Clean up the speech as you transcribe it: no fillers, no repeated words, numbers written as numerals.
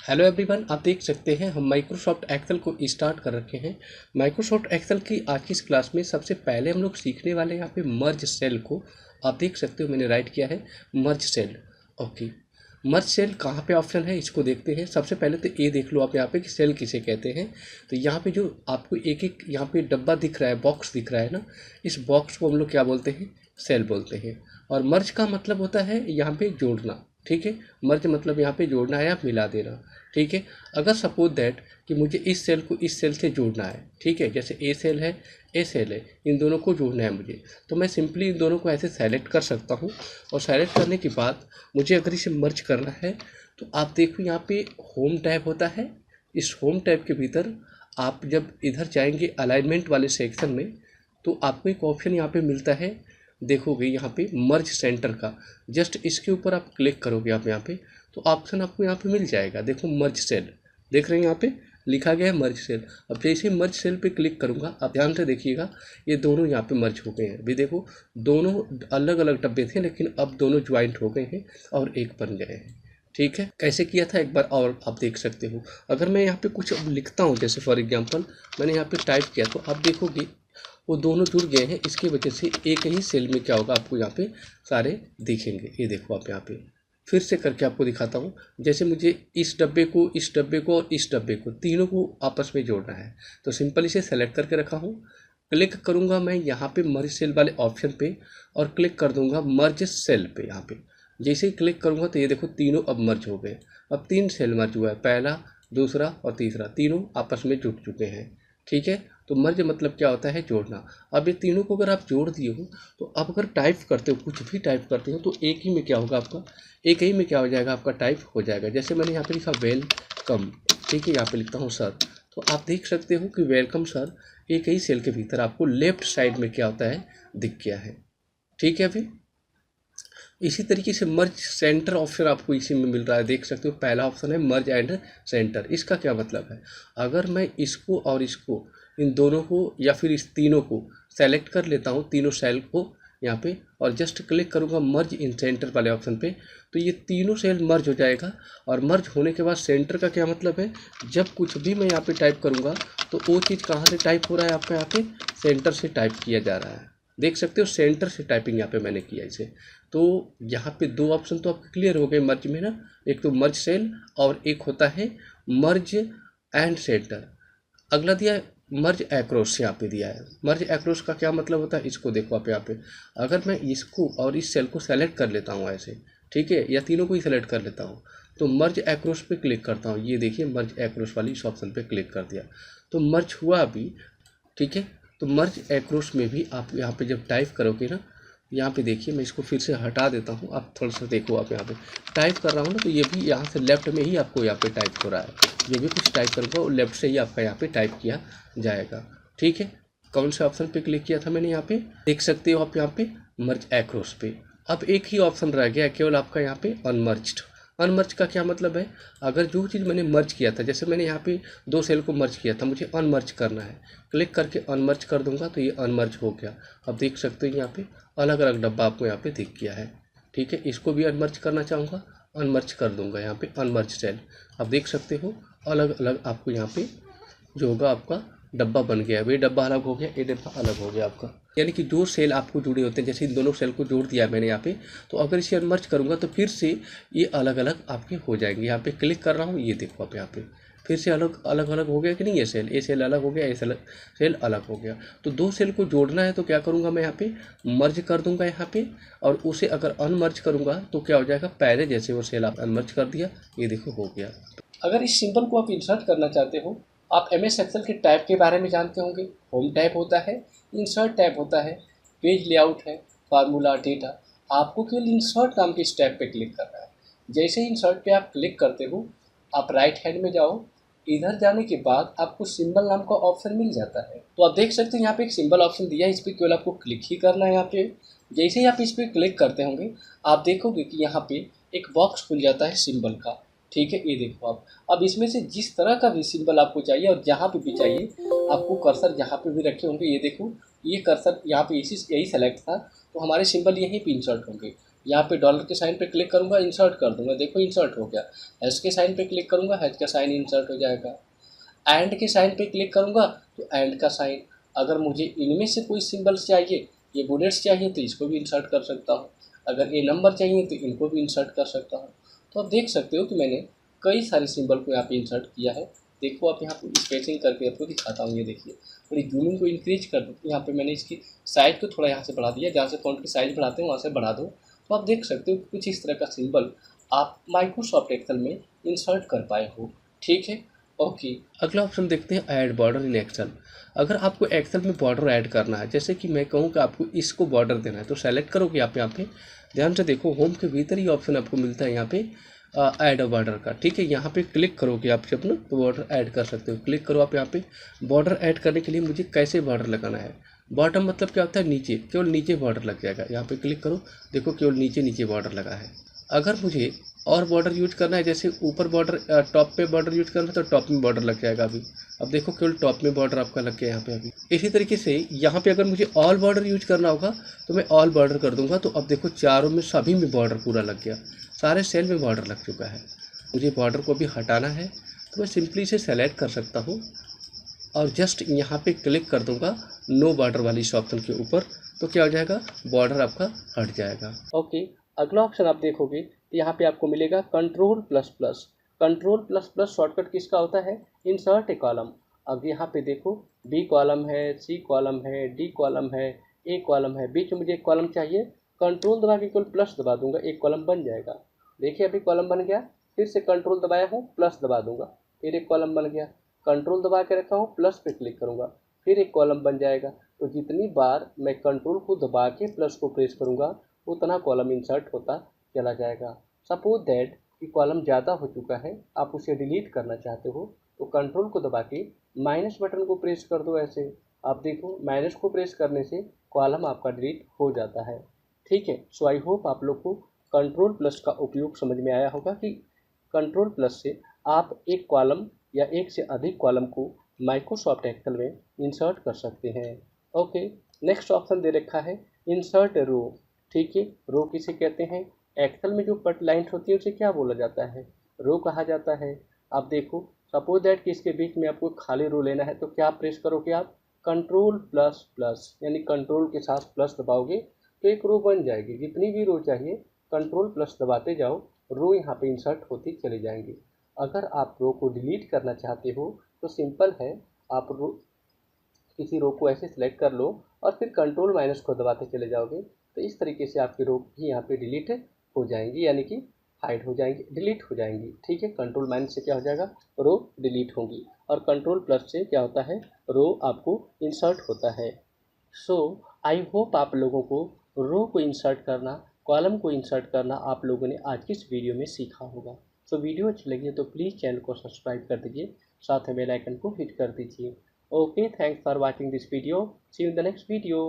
Hello everyone, आप देख सकते हैं हम माइक्रोसॉफ्ट एक्सेल को स्टार्ट कर रखे हैं। माइक्रोसॉफ्ट एक्सेल की आज की इस क्लास में सबसे पहले हम लोग सीखने वाले हैं यहाँ पे मर्ज सेल को। आप देख सकते हो मैंने राइट किया है merge cell. Okay, merge cell कहाँ पे ऑप्शन है इसको देखते हैं। सबसे पहले तो ये देख लो आप यहाँ पे कि सेल किसे कहते हैं। तो यहाँ पे जो आपको एक एक यहाँ पे डब्बा दिख रहा है, बॉक्स दिख रहा है ना, इस बॉक्स को हम लोग क्या बोलते हैं, सेल बोलते हैं। और मर्ज का मतलब होता है यहाँ पे जोड़ना। ठीक है, मर्ज मतलब यहाँ पे जोड़ना है या मिला देना। ठीक है, अगर सपोज दैट कि मुझे इस सेल को इस सेल से जोड़ना है, ठीक है, जैसे ए सेल है, ए सेल है, इन दोनों को जोड़ना है मुझे, तो मैं सिंपली इन दोनों को ऐसे सेलेक्ट कर सकता हूँ। और सेलेक्ट करने के बाद मुझे अगर इसे मर्ज करना है तो आप देखो यहाँ पे होम टैब होता है। इस होम टैब के भीतर आप जब इधर जाएंगे अलाइनमेंट वाले सेक्शन में, तो आपको एक ऑप्शन यहाँ पे मिलता है, देखोगे यहाँ पे मर्ज सेंटर का। जस्ट इसके ऊपर आप क्लिक करोगे आप यहाँ पे, तो ऑप्शन आपको यहाँ पे मिल जाएगा। देखो मर्ज सेल, देख रहे हैं यहाँ पे लिखा गया है मर्ज सेल। अब जैसे ही मर्ज सेल पे क्लिक करूँगा, आप ध्यान से देखिएगा, ये दोनों यहाँ पे मर्ज हो गए हैं। अभी देखो दोनों अलग अलग डब्बे थे, लेकिन अब दोनों ज्वाइंट हो गए हैं और एक बन गए हैं। ठीक है, कैसे किया था एक बार और आप देख सकते हो। अगर मैं यहाँ पे कुछ अब लिखता हूँ, जैसे फॉर एग्जांपल मैंने यहाँ पे टाइप किया, तो आप देखोगे वो दोनों जुड़ गए हैं। इसकी वजह से एक ही सेल में क्या होगा, आपको यहाँ पे सारे दिखेंगे। ये देखो आप यहाँ पे फिर से करके आपको दिखाता हूँ। जैसे मुझे इस डब्बे को, इस डब्बे को और इस डब्बे को, तीनों को आपस में जोड़ना है, तो सिंपल इसे सेलेक्ट करके रखा हूँ। क्लिक करूँगा मैं यहाँ पे मर्ज सेल वाले ऑप्शन पे और क्लिक कर दूँगा मर्ज सेल पे। यहाँ पे जैसे ही क्लिक करूँगा तो ये देखो तीनों अब मर्ज हो गए। अब 3 सेल मर्ज हुआ है, पहला, दूसरा और तीसरा, तीनों आपस में जुड़ चुके हैं। ठीक है, तो मर्ज मतलब क्या होता है, जोड़ना। अब ये तीनों को अगर आप जोड़ दिए हो, तो अब अगर टाइप करते हो, कुछ भी टाइप करते हो, तो एक ही में क्या होगा आपका, एक ही में क्या हो जाएगा आपका, टाइप हो जाएगा। जैसे मैंने यहाँ पे लिखा वेलकम, ठीक है, यहाँ पे लिखता हूँ सर, तो आप देख सकते हो कि वेलकम सर एक ही सेल के भीतर आपको लेफ्ट साइड में क्या होता है, दिख गया है। ठीक है, अभी इसी तरीके से मर्ज सेंटर ऑप्शन आपको इसी में मिल रहा है, देख सकते हो। पहला ऑप्शन है मर्ज एंड सेंटर। इसका क्या मतलब है, अगर मैं इसको और इसको, इन दोनों को या फिर इस तीनों को सेलेक्ट कर लेता हूँ, तीनों सेल को यहाँ पे, और जस्ट क्लिक करूँगा मर्ज इन सेंटर वाले ऑप्शन पे, तो ये तीनों सेल मर्ज हो जाएगा। और मर्ज होने के बाद सेंटर का क्या मतलब है, जब कुछ भी मैं यहाँ पे टाइप करूँगा तो वो चीज़ कहाँ से टाइप हो रहा है, आपका यहाँ पे सेंटर से टाइप किया जा रहा है। देख सकते हो सेंटर से टाइपिंग यहाँ पे मैंने किया इसे। तो यहाँ पे 2 ऑप्शन तो आपके क्लियर हो गए मर्ज में ना, एक तो मर्ज सेल और एक होता है मर्ज एंड सेंटर। अगला दिया है मर्ज एक्रॉस, यहाँ पे दिया है। मर्ज एक्रॉस का क्या मतलब होता है, इसको देखो आप यहाँ पे, अगर मैं इसको और इस सेल को सेलेक्ट कर लेता हूँ ऐसे, ठीक है, या तीनों को ही सेलेक्ट कर लेता हूँ, तो मर्ज एक्रॉस पे क्लिक करता हूँ, ये देखिए मर्ज एक्रॉस वाली इस ऑप्शन पे क्लिक कर दिया, तो मर्ज हुआ अभी। ठीक है, तो मर्ज एक्रॉस में भी आप यहाँ पे जब टाइप करोगे ना, यहाँ पे देखिए मैं इसको फिर से हटा देता हूँ, आप थोड़ा सा देखो, आप यहाँ पे टाइप कर रहा हूँ ना, तो ये भी यहाँ से लेफ्ट में ही आपको यहाँ पे टाइप हो रहा है। ये भी कुछ टाइप करूँगा और लेफ्ट से ही आपका यहाँ पे टाइप किया जाएगा। ठीक है, कौन से ऑप्शन पे क्लिक किया था मैंने, यहाँ पे देख सकते हो आप, यहाँ पे मर्ज एक्रॉस पे। अब एक ही ऑप्शन रह गया केवल आपका यहाँ पे अनमर्ज्ड। अनमर्ज का क्या मतलब है, अगर जो चीज़ मैंने मर्ज किया था, जैसे मैंने यहाँ पे 2 सेल को मर्ज किया था, मुझे अनमर्ज करना है, क्लिक करके अनमर्ज कर दूंगा तो ये अनमर्ज हो गया। अब देख सकते हो यहाँ पे अलग अलग डब्बा आपको यहाँ पे दिख गया है। ठीक है, इसको भी अनमर्ज करना चाहूँगा, अनमर्ज कर दूंगा यहाँ पे अनमर्ज सेल। अब देख सकते हो अलग अलग आपको यहाँ पे जो होगा आपका डब्बा बन गया। ये डब्बा अलग हो गया, ये डब्बा अलग हो गया आपका। यानी कि जो सेल आपको जुड़े होते हैं, जैसे इन दोनों सेल को जोड़ दिया मैंने यहाँ पे, तो अगर इसे अनमर्ज करूँगा तो फिर से ये अलग अलग आपके हो जाएंगे। यहाँ पे क्लिक कर रहा हूँ, ये देखो आप यहाँ पे फिर से अलग अलग अलग हो गया कि नहीं, ये सेल अलग हो गया, ये सेल अलग हो गया। तो 2 सेल को जोड़ना है तो क्या करूँगा मैं यहाँ पे मर्ज कर दूंगा यहाँ पे, और उसे अगर अनमर्ज करूँगा तो क्या हो जाएगा, पहले जैसे वो सेल आप अनमर्ज कर दिया, ये देखो हो गया। अगर इस सिंबल को आप इंसर्ट करना चाहते हो, आप एमएस एक्सेल के टैब के बारे में जानते होंगे। होम टैब होता है, इंसर्ट टैब होता है, पेज लेआउट है, फार्मूला, डेटा। आपको केवल इंसर्ट नाम के इस टैब पे क्लिक करना है। जैसे ही इंसर्ट पे आप क्लिक करते हो, आप राइट हैंड में जाओ, इधर जाने के बाद आपको सिंबल नाम का ऑप्शन मिल जाता है। तो आप देख सकते हैं यहाँ पे एक सिंबल ऑप्शन दिया है, इस पर केवल आपको क्लिक ही करना है। यहाँ पे जैसे ही आप इस पर क्लिक करते होंगे, आप देखोगे कि यहाँ पे एक बॉक्स खुल जाता है सिंबल का। ठीक है, ये देखो आप, अब इसमें से जिस तरह का भी सिंबल आपको चाहिए और जहाँ पे भी चाहिए, आपको कर्सर जहाँ पे भी रखे होंगे, ये देखो ये कर्सर यहाँ पे यही सेलेक्ट था, तो हमारे सिंबल यहीं पे इंसर्ट होंगे। यहाँ पे डॉलर के साइन पे क्लिक करूँगा, इंसर्ट कर दूंगा, देखो इंसर्ट हो गया। हैश के साइन पे क्लिक करूँगा, हैश का साइन इंसर्ट हो जाएगा। एंड के साइन पे क्लिक करूँगा तो एंड का साइन। अगर मुझे इनमें से कोई सिंबल्स चाहिए, ये बुलेट्स चाहिए तो इसको भी इंसर्ट कर सकता हूँ, अगर ये नंबर चाहिए तो इनको भी इंसर्ट कर सकता हूँ। तो आप देख सकते हो कि मैंने कई सारे सिंबल को यहाँ पे इंसर्ट किया है। देखो आप यहाँ पे स्पेसिंग करके आपको दिखाता हूँ, ये देखिए थोड़ी जूमिंग को इंक्रीज कर दो। यहाँ पे मैंने इसकी साइज को थोड़ा यहाँ से बढ़ा दिया, जहाँ से फ़ॉन्ट की साइज बढ़ाते हैं वहाँ से बढ़ा दो। तो आप देख सकते हो कि कुछ इस तरह का सिंबल आप माइक्रोसॉफ्ट एक्सेल में इंसर्ट कर पाए हो। ठीक है, ओके। अगला ऑप्शन देखते हैं ऐड बॉर्डर इन एक्सेल। अगर आपको एक्सेल में बॉर्डर ऐड करना है, जैसे कि मैं कहूँ कि आपको इसको बॉर्डर देना है, तो सेलेक्ट करोगे आप यहाँ पे, ध्यान से देखो होम के भीतर ही ऑप्शन आपको मिलता है यहाँ पे ऐड बॉर्डर का। ठीक है, यहाँ पे क्लिक करोगे आप अपना तो बॉर्डर ऐड कर सकते हो। क्लिक करो आप यहाँ पे। बॉर्डर ऐड करने के लिए मुझे कैसे बॉर्डर लगाना है, बॉटम मतलब क्या होता है नीचे, केवल नीचे बॉर्डर लग जाएगा। यहाँ पे क्लिक करो, देखो केवल नीचे नीचे बॉर्डर लगा है। अगर मुझे और बॉर्डर यूज करना है, जैसे ऊपर बॉर्डर टॉप पे बॉर्डर यूज करना है तो टॉप में बॉर्डर लग जाएगा अभी। अब देखो केवल टॉप में बॉर्डर आपका लग गया यहाँ पे अभी। इसी तरीके से यहाँ पे अगर मुझे ऑल बॉर्डर यूज करना होगा तो मैं ऑल बॉर्डर कर दूंगा, तो अब देखो चारों में सभी में बॉर्डर पूरा लग गया, सारे सेल में बॉर्डर लग चुका है। मुझे बॉर्डर को भी हटाना है तो मैं सिंपली इसे सेलेक्ट कर सकता हूँ और जस्ट यहाँ पे क्लिक कर दूंगा नो बॉर्डर वाली इस ऑप्शन के ऊपर, तो क्या हो जाएगा, बॉर्डर आपका हट जाएगा। ओके, अगला ऑप्शन आप देखोगे तो यहाँ पे आपको मिलेगा control plus plus. Control plus plus shortcut किसका होता है, इंसर्ट ए कॉलम। अब यहाँ पे देखो बी कॉलम है, सी कॉलम है, डी कॉलम है, ए कॉलम है, बीच में मुझे एक कॉलम चाहिए, कंट्रोल दबा के केवल प्लस दबा दूंगा, एक कॉलम बन जाएगा। देखिए अभी कॉलम बन गया, फिर से कंट्रोल दबाया हूँ, प्लस दबा दूंगा, फिर एक कॉलम बन गया। कंट्रोल दबा के रखा हूँ, प्लस पे क्लिक करूँगा, फिर एक कॉलम बन जाएगा। तो जितनी बार मैं कंट्रोल को दबा के प्लस को प्रेस करूँगा उतना कॉलम इंसर्ट होता चला जाएगा। सपोज दैट कि कॉलम ज़्यादा हो चुका है, आप उसे डिलीट करना चाहते हो, तो कंट्रोल को दबा के माइनस बटन को प्रेस कर दो ऐसे। आप देखो माइनस को प्रेस करने से कॉलम आपका डिलीट हो जाता है। ठीक है, सो आई होप आप लोग को कंट्रोल प्लस का उपयोग समझ में आया होगा कि कंट्रोल प्लस से आप एक कॉलम या एक से अधिक कॉलम को माइक्रोसॉफ्ट एक्सेल में इंसर्ट कर सकते हैं। ओके, नेक्स्ट ऑप्शन दे रखा है इंसर्ट रो। ठीक है, रो किसे कहते हैं, एक्सेल में जो कट लाइन्स होती है उसे क्या बोला जाता है, रो कहा जाता है। आप देखो सपोज दैट कि इसके बीच में आपको खाली रो लेना है, तो क्या प्रेस करोगे आप, कंट्रोल प्लस प्लस, यानी कंट्रोल के साथ प्लस दबाओगे तो एक रो बन जाएगी। जितनी भी रो चाहिए कंट्रोल प्लस दबाते जाओ, रो यहाँ पे इंसर्ट होती चली जाएंगी। अगर आप रो को डिलीट करना चाहते हो तो सिंपल है, आप रो किसी रो को ऐसे सिलेक्ट कर लो और फिर कंट्रोल माइनस को दबाते चले जाओगे, तो इस तरीके से आपकी रो भी यहाँ पे डिलीट हो जाएंगी, यानी कि हाइड हो जाएंगी, डिलीट हो जाएंगी। ठीक है, कंट्रोल माइनस से क्या हो जाएगा, रो डिलीट होंगी, और कंट्रोल प्लस से क्या होता है, रो आपको इंसर्ट होता है। सो आई होप आप लोगों को रो को इंसर्ट करना, कॉलम को इंसर्ट करना आप लोगों ने आज की इस वीडियो में सीखा होगा। सो वीडियो अच्छी लगी है तो प्लीज़ चैनल को सब्सक्राइब कर दीजिए, साथ में बेल आइकन को हिट कर दीजिए। Okay, thanks for watching this video, see you in the next video.